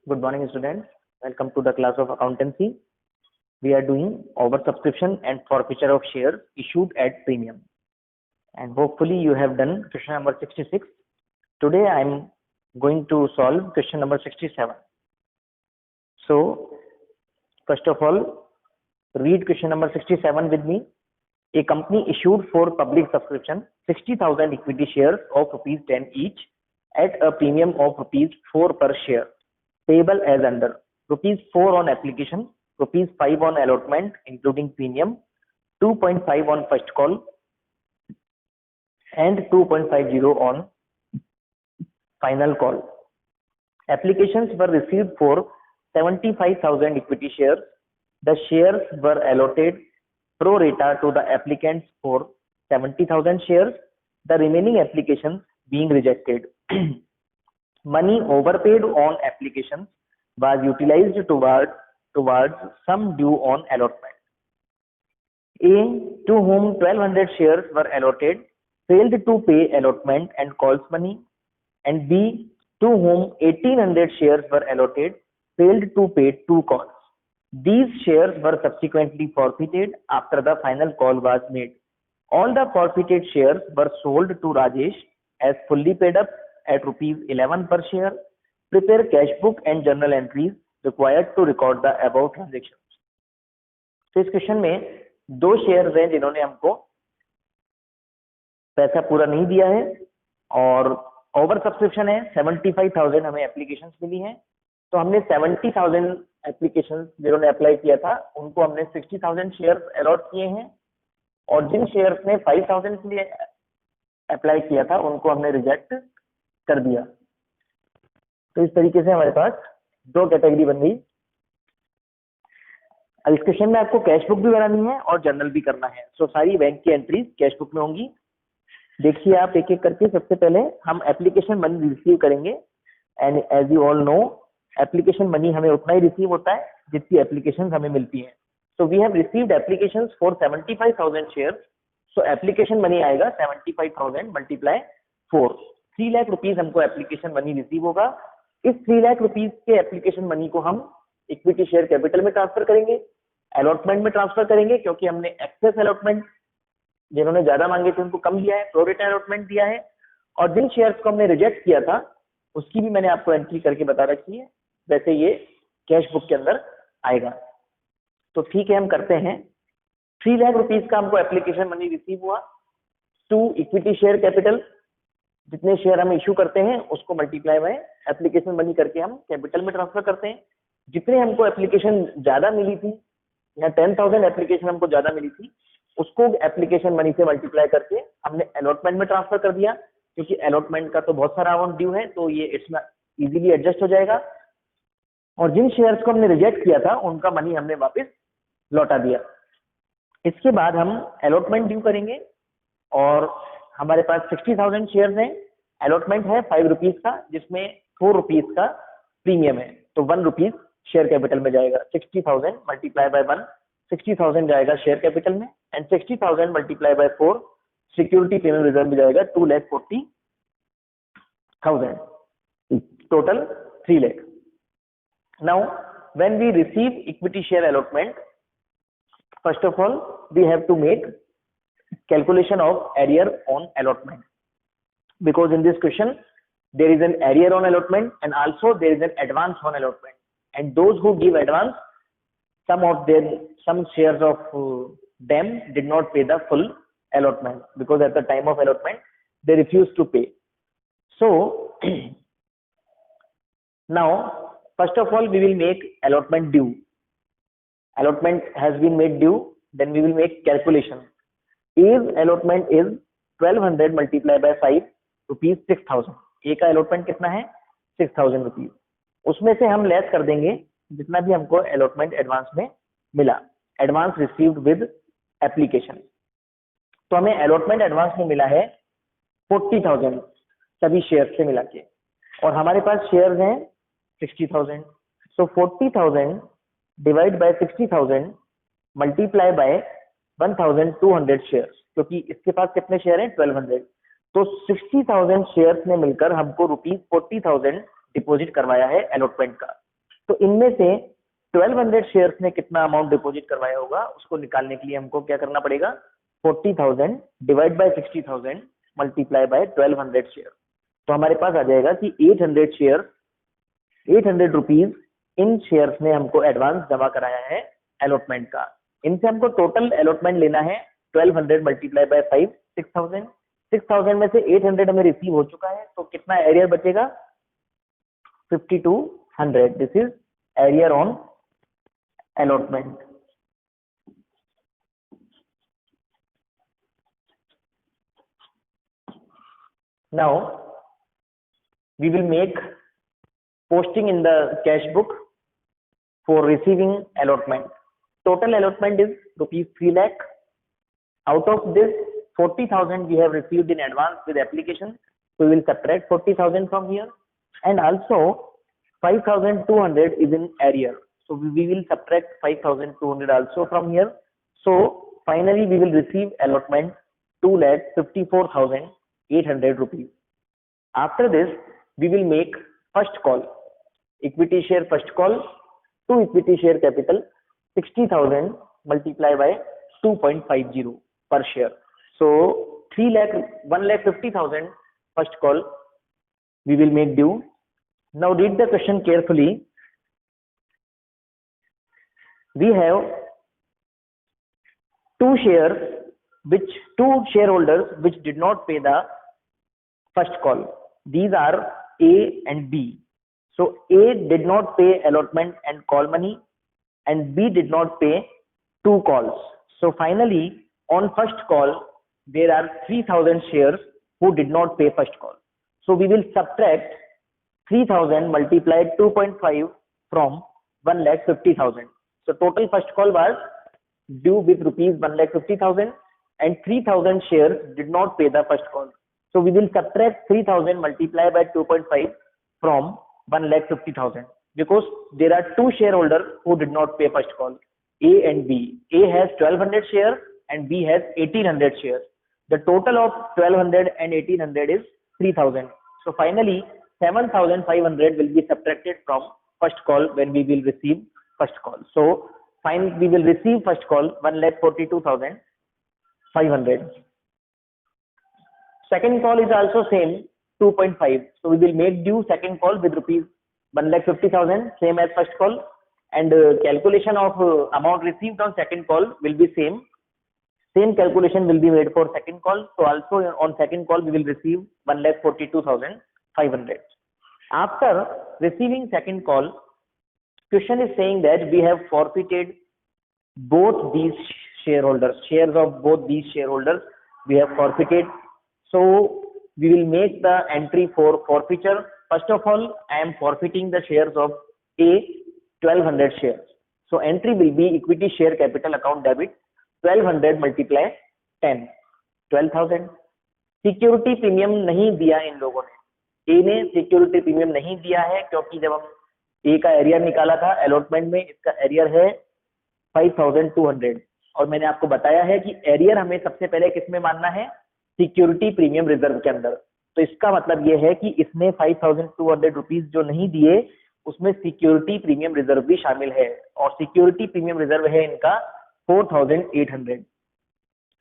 Good morning, students. Welcome to the class of accountancy. We are doing oversubscription and forfeiture of shares issued at premium. And hopefully you have done question number 66. Today I am going to solve question number 67. So, first of all, read question number 67 with me. A company issued for public subscription 60,000 equity shares of rupees 10 each at a premium of rupees 4 per share, payable as under rupees 4 on application, rupees 5 on allotment including premium, 2.5 on first call and 2.50 on final call. Applications were received for 75,000 equity shares. The shares were allotted pro rata to the applicants for 70,000 shares, the remaining applications being rejected. Money overpaid on applications was utilized towards sum due on allotment. A, to whom 1200 shares were allotted, failed to pay allotment and calls money, and B, to whom 1800 shares were allotted, failed to pay 2 calls. These shares were subsequently forfeited after the final call was made. All the forfeited shares were sold to Rajesh as fully paid up at rupees 11 per share. Prepare cash book and journal entries required to record the above transactions. तो इस question में दो shares हैं जिन्होंने हमको पैसा पूरा नहीं दिया है और ओवर सब्सक्रिप्शन है, 75,000 हमें एप्लीकेशंस मिली हैं, तो हमने 70,000 एप्लीकेशंस जिन्होंने अप्लाई किया था उनको हमने 60,000 शेयर्स अलॉट किए हैं और जिन शेयर्स ने 5,000 के लिए अप्लाई किया था उनको हमने रिजेक्ट कर दिया। तो इस तरीके से हमारे पास दो कैटेगरी बन गई। अब इस क्वेश्चन में आपको कैश बुक भी बनानी है और जर्नल भी करना है। सो सारी बैंक की एंट्रीज कैश बुक में होंगी। देखिए आप एक एक करके। सबसे पहले हम एप्लीकेशन मनी रिसीव करेंगे and as you all know application money हमें उतना ही रिसीव होता है जितनी एप्लीकेशन हमें मिलती है। So we have received applications for 75,000 shares. So application money आएगा 75,000 मल्टीप्लाई 4, 3 लाख रुपीज हमको एप्लीकेशन मनी रिसीव होगा। इस 3 लाख रुपीज के एप्लीकेशन मनी को हम इक्विटी शेयर कैपिटल में ट्रांसफर करेंगे, अलॉटमेंट में ट्रांसफर करेंगे क्योंकि हमने एक्सेस अलॉटमेंट जिन्होंने ज्यादा मांगे थे उनको कम दिया है, प्रो रेटा अलॉटमेंट दिया है, और जिन शेयर्स को हमने रिजेक्ट किया था उसकी भी मैंने आपको एंट्री करके बता रखी है, वैसे ये कैश बुक के अंदर आएगा। तो ठीक है, हम करते हैं। 3 लाख रुपीज का हमको एप्लीकेशन मनी रिसीव हुआ, 2 इक्विटी शेयर कैपिटल, जितने शेयर हम इशू करते हैं उसको मल्टीप्लाई बाय एप्लीकेशन मनी करके हम कैपिटल में ट्रांसफर करते हैं। जितने हमको एप्लीकेशन ज्यादा मिली थी या 10,000 एप्लीकेशन हमको ज्यादा मिली थी उसको एप्लीकेशन मनी से मल्टीप्लाई करके हमने अलॉटमेंट में ट्रांसफर कर दिया, क्योंकि अलॉटमेंट का तो बहुत सारा अमाउंट ड्यू है तो ये इसमें इजीली एडजस्ट हो जाएगा। और जिन शेयर्स को हमने रिजेक्ट किया था उनका मनी हमने वापस लौटा दिया। इसके बाद हम अलॉटमेंट ड्यू करेंगे और हमारे पास 60,000 शेयर्स हैं। अलॉटमेंट है 5 रुपीज का जिसमें 4 रुपीज का प्रीमियम है, तो 1 रुपीज शेयर कैपिटल में जाएगा। 60,000 मल्टीप्लाई बाय 1, 60,000 जाएगा शेयर कैपिटल में and 60,000 multiply by 4 security premium reserve में जाएगा 2,40,000, total 3 lakh. Now when we receive equity share allotment, first of all we have to make calculation of arrear on allotment, because in this question there is an arrear on allotment and also there is an advance on allotment, and those who give advance, some shares of them did not pay the full allotment because at the time of allotment they refused to pay. So now first of all we will make allotment due. Allotment has been made due, then we will make calculation. A's allotment is 1200 multiplied by 5 rupees 6,000. A का allotment कितना है 6,000 rupees. उसमें से हम less कर देंगे जितना भी हमको allotment एडवांस में मिला, एडवांस रिसीव्ड विद एप्लीकेशन। तो हमें allotment एडवांस में मिला है 40,000 सभी शेयर से मिला के, और हमारे पास शेयर्स हैं 60,000। सो 40,000 divide by 60,000 multiply bye 1,200 shares, क्योंकि इसके पास कितने शेयर हैं 1200। तो 60,000 शेयर्स ने मिलकर हमको ₹40,000 डिपॉजिट करवाया है अलॉटमेंट का। तो इनमें से 1200 शेयर्स ने कितना अमाउंट डिपॉजिट करवाया होगा उसको निकालने के लिए हमको क्या करना पड़ेगा, 40,000 divide by 60,000 multiply bye 1200 share. तो हमारे पास आ जाएगा कि 800 शेयर, 800 रुपीज इन शेयर्स ने हमको एडवांस जमा कराया है अलॉटमेंट का। इनसे हमको टोटल अलॉटमेंट लेना है 1200 मल्टीप्लाई बाय 5, 6000। 6000 में से 800 हमें रिसीव हो चुका है, तो कितना एरियर बचेगा, 5200। This is arrear on allotment. Now we will make posting in the cash book for receiving allotment. Total allotment is rupees 3 lakh. Out of this 40,000 we have received in advance with application. We will subtract 40,000 from here, and also 5,200 is in arrear. So we will subtract 5,200 also from here. So finally we will receive allotment 2,54,800 rupees. After this we will make first call, equity share first call to equity share capital 60,000 multiplied by 2.50 per share. So 1,50,000 first call we will make due. Now read the question carefully. We have two shareholders which did not pay the first call. These are A and B. So A did not pay allotment and call money, and B did not pay 2 calls. So finally on first call there are 3,000 shares who did not pay first call. So we will subtract 3,000 multiplied 2.5 from 1,50,000. So total first call was due with rupees 1,50,000, and 3,000 shares did not pay the first call. So we will subtract 3,000 multiplied by 2.5 from 1,50,000, because there are two shareholders who did not pay first call, A and B. A has 1,200 shares and B has 1,800 shares. The total of 1,200 and 1,800 is 3,000. So finally 7,500 will be subtracted from first call when we will receive first call. So finally we will receive first call 1,42,500. Second call is also same 2.5. So we will make due second call with rupees 1,50,000, same as first call, and calculation of amount received on second call will be same. Same calculation will be made for second call. So also on second call we will receive 1,42,500. After receiving second call, question is saying that we have forfeited both these shareholders, shares of both these shareholders we have forfeited. So we will make the entry for forfeiture. First of all, I am forfeiting the shares of A, 1,200 shares. So entry will be equity share capital account debit 1,200 multiply 10, 12,000. Security premium नहीं दिया इन लोगों ने, ए ने security premium नहीं दिया है, क्योंकि जब हम ए का एरियर निकाला था अलॉटमेंट में, इसका एरियर है 5,200, और मैंने आपको बताया है कि एरियर हमें सबसे पहले किसमें मानना है, सिक्योरिटी प्रीमियम रिजर्व के अंदर। तो इसका मतलब यह है कि इसने 5,200 रुपीज जो नहीं दिए उसमें सिक्योरिटी प्रीमियम रिजर्व भी शामिल है, और सिक्योरिटी प्रीमियम रिजर्व है इनका 4,800।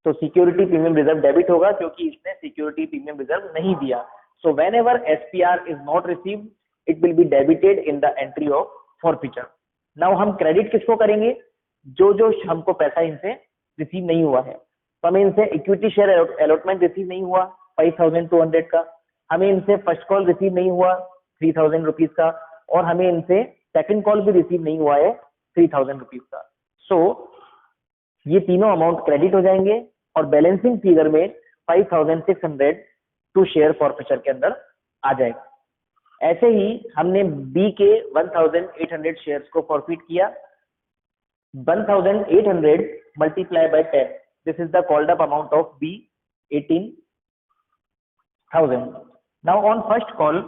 तो सिक्योरिटी प्रीमियम रिजर्व डेबिट होगा क्योंकि इसने सिक्योरिटी प्रीमियम रिजर्व नहीं दिया। So when ever SPR is not received it will be debited in the entry of forfeiture. Now हम क्रेडिट किसको करेंगे, जो हमको पैसा इनसे रिसीव नहीं हुआ है। तो हमें इनसे इक्विटी शेयर अलॉटमेंट रिसीव नहीं हुआ 5,200 का, हमें इनसे फर्स्ट कॉल रिसीव नहीं हुआ 3,000 रुपीज का, और हमें इनसे सेकंड कॉल भी रिसीव नहीं हुआ है 3,000 रुपीज का। सो ये तीनों अमाउंट क्रेडिट हो जाएंगे और बैलेंसिंग फिगर में 5,600 टू शेयर फॉरफीचर के अंदर आ जाएगा। ऐसे ही हमने बी के 1,800 शेयर्स को फॉरफिट किया। 1,800 multiply by 10, this is the called up amount of B 18,000। Now on first call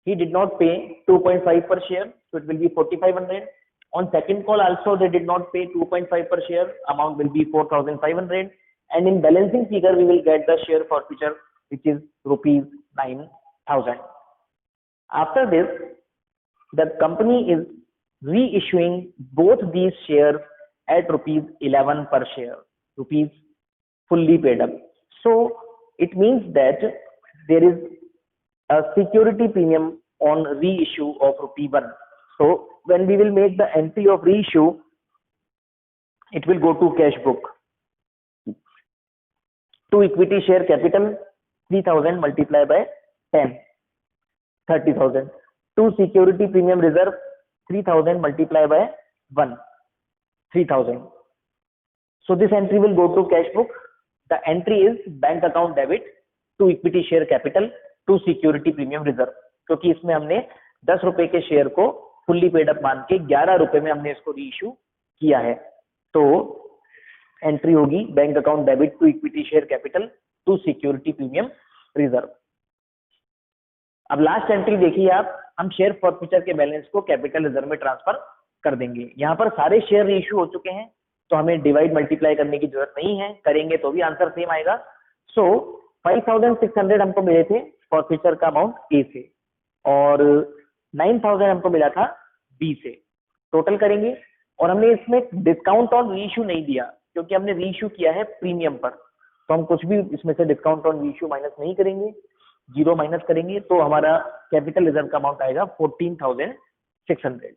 he did not pay 2.5 per share, so it will be 4,500. On second call also they did not pay 2.5 per share, amount will be 4,500, and in balancing figure we will get the share forfeiture which is rupees 9,000. After this the company is reissuing both these shares at rupees 11 per share, rupees fully paid up. So it means that there is a security premium on reissue of rupee 1. So when we will make the entry of reissue, it will go to cash book. To equity share capital 3000 multiplied by 10, 30,000. To security premium reserve 3000 multiplied by 1, 3000. So this entry will go to cash book. The entry is bank account debit to equity share capital to security premium reserve, क्योंकि इसमें हमने 10 रुपए के share को fully paid up मान के 11 रुपए में हमने इसको रीइश्यू किया है। तो एंट्री होगी bank account debit to equity share capital to security premium reserve. अब लास्ट एंट्री देखिए आप, हम शेयर फॉरफीचर के बैलेंस को कैपिटल रिजर्व में ट्रांसफर कर देंगे। यहाँ पर सारे शेयर रीइश्यू हो चुके हैं तो हमें डिवाइड मल्टीप्लाई करने की जरूरत नहीं है, करेंगे तो भी आंसर सेम आएगा। सो 5600 हमको मिले थे फॉरफीचर का अमाउंट ए से और 9000 हमको मिला था बी से, टोटल करेंगे। और हमने इसमें डिस्काउंट ऑन रीइश्यू नहीं दिया क्योंकि हमने रीइश्यू किया है प्रीमियम पर, तो हम कुछ भी इसमें से डिस्काउंट ऑन रीइश्यू माइनस नहीं करेंगे, जीरो माइनस करेंगे, तो हमारा कैपिटल रिजर्व का अमाउंट आएगा 14600।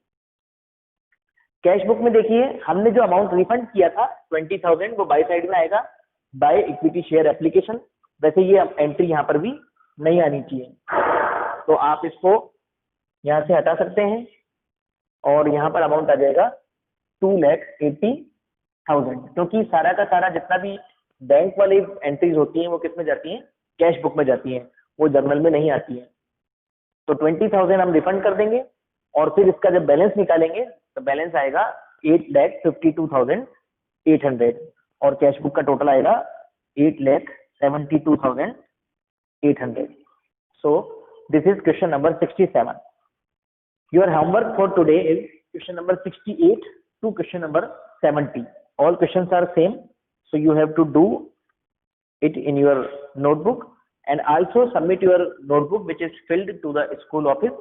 कैश बुक में देखिए हमने जो अमाउंट रिफंड किया था 20,000 वो बाय साइड में आएगा बाय इक्विटी शेयर एप्लीकेशन। वैसे ये एंट्री यहाँ पर भी नहीं आनी चाहिए, तो आप इसको यहाँ से हटा सकते हैं और यहाँ पर अमाउंट आ जाएगा 2,80,000, क्योंकि सारा का सारा जितना भी बैंक वाली एंट्रीज होती हैं वो किस में जाती हैं, कैश बुक में जाती हैं, वो जर्नल में नहीं आती है। तो 20,000 हम रिफंड कर देंगे और फिर इसका जब बैलेंस निकालेंगे तो बैलेंस आएगा 8,52,800 और कैश बुक का टोटल आएगा 8,72,800। So this is question number 67। Your homework for today is question number 68 to question number 70. All questions are same, so you have to do it in your notebook and also submit your notebook which is filled to the school office,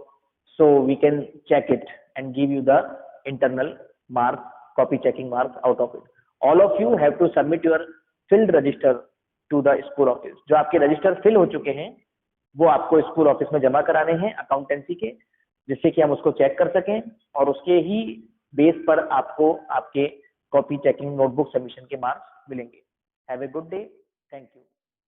so we can check it and give you the internal marks, copy checking marks out of it. All of you have to submit your filled register to the school office. जो आपके register fill हो चुके हैं वो आपको school office में जमा कराने हैं अकाउंटेंसी के, जिससे कि हम उसको चेक कर सकें और उसके ही बेस पर आपको आपके कॉपी चेकिंग नोटबुक सबमिशन के मार्क्स मिलेंगे। Have a good day, thank you.